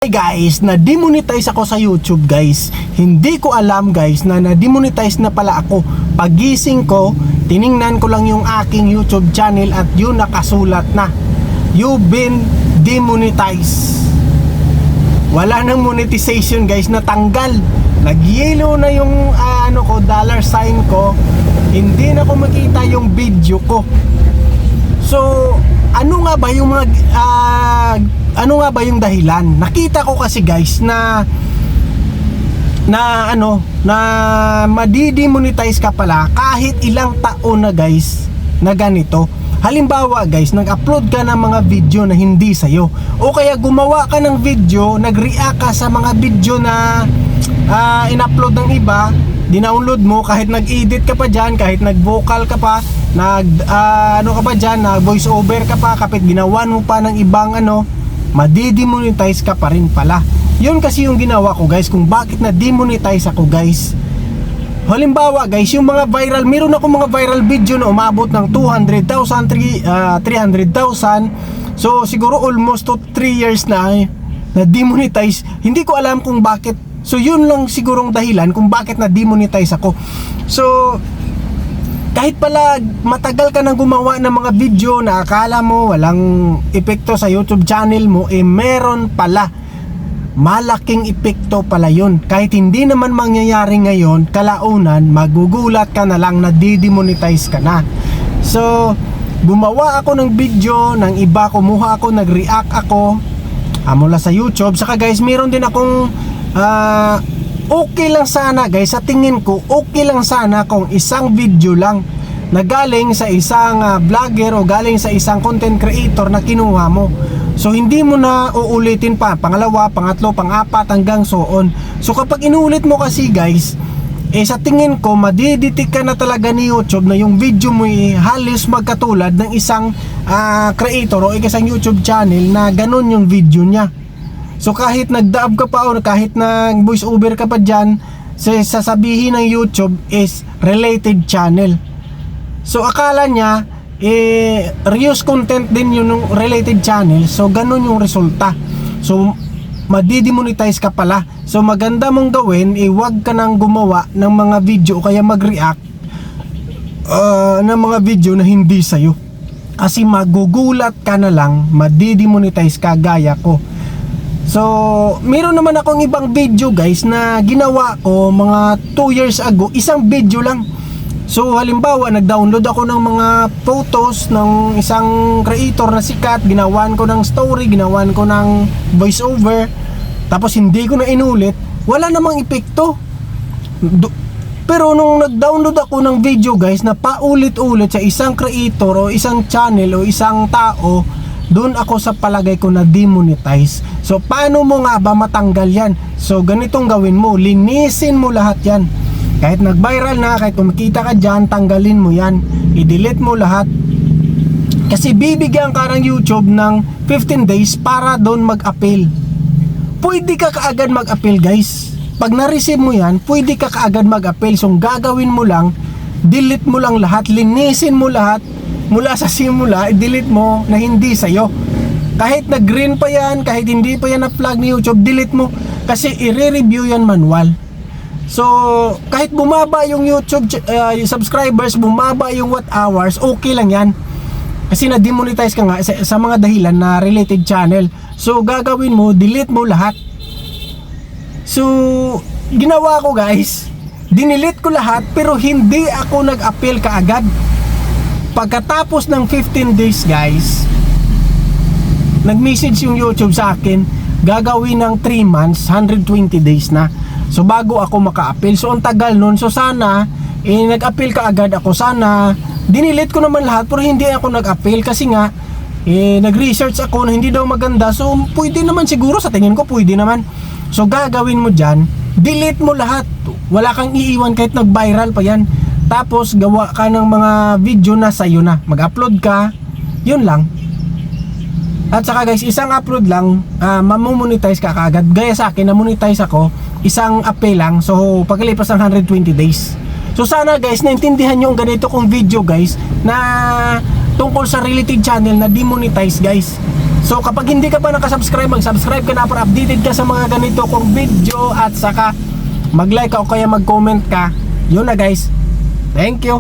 Hey guys, na-demonetize ako sa YouTube guys. Hindi ko alam guys na na-demonetize na pala ako. Pagising ko, tiningnan ko lang yung aking YouTube channel at yun nakasulat na you've been demonetized. Wala nang monetization guys, natanggal. Nag-yellow na yung dollar sign ko. Hindi na ko makita yung video ko. So, ano nga ba yung dahilan? Nakita ko kasi guys na madi-demonetize ka pala kahit ilang taon na guys na ganito. Halimbawa guys, nag-upload ka ng mga video na hindi sa'yo, o kaya gumawa ka ng video, nag-react ka sa mga video na in-upload ng iba, dinownload mo, kahit nag-edit ka pa dyan, kahit nag-vocal ka pa, voice over ka pa, kapit ginawan mo pa ng ibang madi-demonetize ka pa rin pala. Yun kasi yung ginawa ko guys, kung bakit na-demonetize ako guys. Halimbawa guys, yung mga viral, meron ako mga viral video na umabot ng 200,000, 300,000. So siguro almost 3 years na na-demonetize. Hindi ko alam kung bakit. So yun lang sigurong dahilan kung bakit na-demonetize ako. So kahit pala matagal ka nang gumawa ng mga video na akala mo walang epekto sa YouTube channel mo, meron pala. Malaking epekto pala yun. Kahit hindi naman mangyayari ngayon, kalaunan, magugulat ka na lang na di-demonetize ka na. So, gumawa ako ng video ng iba, kumuha ako, nag-react ako mula sa YouTube. Saka guys, meron din akong okay lang sana guys, sa tingin ko okay lang sana kung isang video lang na galing sa isang vlogger o galing sa isang content creator na kinuha mo. So hindi mo na uulitin pa, pangalawa, pangatlo, pangapat hanggang so on. So kapag inuulit mo kasi guys, sa tingin ko madidetect ka na talaga ni YouTube na yung video mo halos magkatulad ng isang creator o isang YouTube channel na ganun yung video niya. So kahit nagdaab ka pa o kahit nag voice over ka pa dyan, sasabihin ng YouTube is related channel. So akala niya reuse content din yung related channel. So ganun yung resulta. So madi-demonetize ka pala. So maganda mong gawin, wag ka nang gumawa ng mga video o kaya mag-react ng mga video na hindi sa'yo. Kasi magugulat ka na lang, madi-demonetize ka gaya ko. So, meron naman akong ibang video guys na ginawa ko mga 2 years ago, isang video lang. So, halimbawa, nag-download ako ng mga photos ng isang creator na sikat, ginawan ko ng story, ginawan ko ng voice over, tapos hindi ko na inulit, wala namang epekto. Pero nung nag-download ako ng video guys na paulit-ulit sa isang creator o isang channel o isang tao, doon ako sa palagay ko na demonetize. So paano mo nga ba matanggal yan? So ganitong gawin mo, linisin mo lahat yan. Kahit nag-viral na, kahit kumikita ka dyan, tanggalin mo yan, i-delete mo lahat. Kasi bibigyan ka ng YouTube ng 15 days para doon mag-appeal. Pwede ka kaagad mag-appeal guys. Pag na-receive mo yan, pwede ka kaagad mag-appeal. So gagawin mo lang, delete mo lang lahat, linisin mo lahat mula sa simula, i-delete mo na hindi sa'yo. Kahit na-green pa yan, kahit hindi pa yan na-flag ni YouTube, delete mo. Kasi i-re-review yan manual. So, kahit bumaba yung YouTube yung subscribers, bumaba yung watt hours, okay lang yan. Kasi na-demonetize ka nga sa mga dahilan na related channel. So, gagawin mo, delete mo lahat. So, ginawa ko guys, dinelete ko lahat, pero hindi ako nag-appeal kaagad. Pagkatapos ng 15 days guys, nag-message yung YouTube sa akin, gagawin ng 3 months, 120 days na. So bago ako maka-appeal. So ang tagal nun. So sana nag-appeal ka agad ako. Sana dinilit ko naman lahat, pero hindi ako nag-appeal kasi nga nag-research ako na hindi daw maganda. So pwede naman siguro, sa tingin ko pwede naman. So gagawin mo dyan, delete mo lahat. Wala kang iiwan kahit nag-viral pa yan. Tapos gawa ka ng mga video na sa'yo na, mag-upload ka, yun lang. At saka guys, isang upload lang, mamonetize ka kaagad. Gaya sa akin, na-monetize ako, isang appeal lang. So pagkalipas ng 120 days. So sana guys, naintindihan nyo ang ganito kong video guys, na tungkol sa related channel na demonetize guys. So kapag hindi ka pa nakasubscribe, mag-subscribe ka na para updated ka sa mga ganito kong video, at saka mag-like ka o kaya mag-comment ka. Yun na guys. Thank you.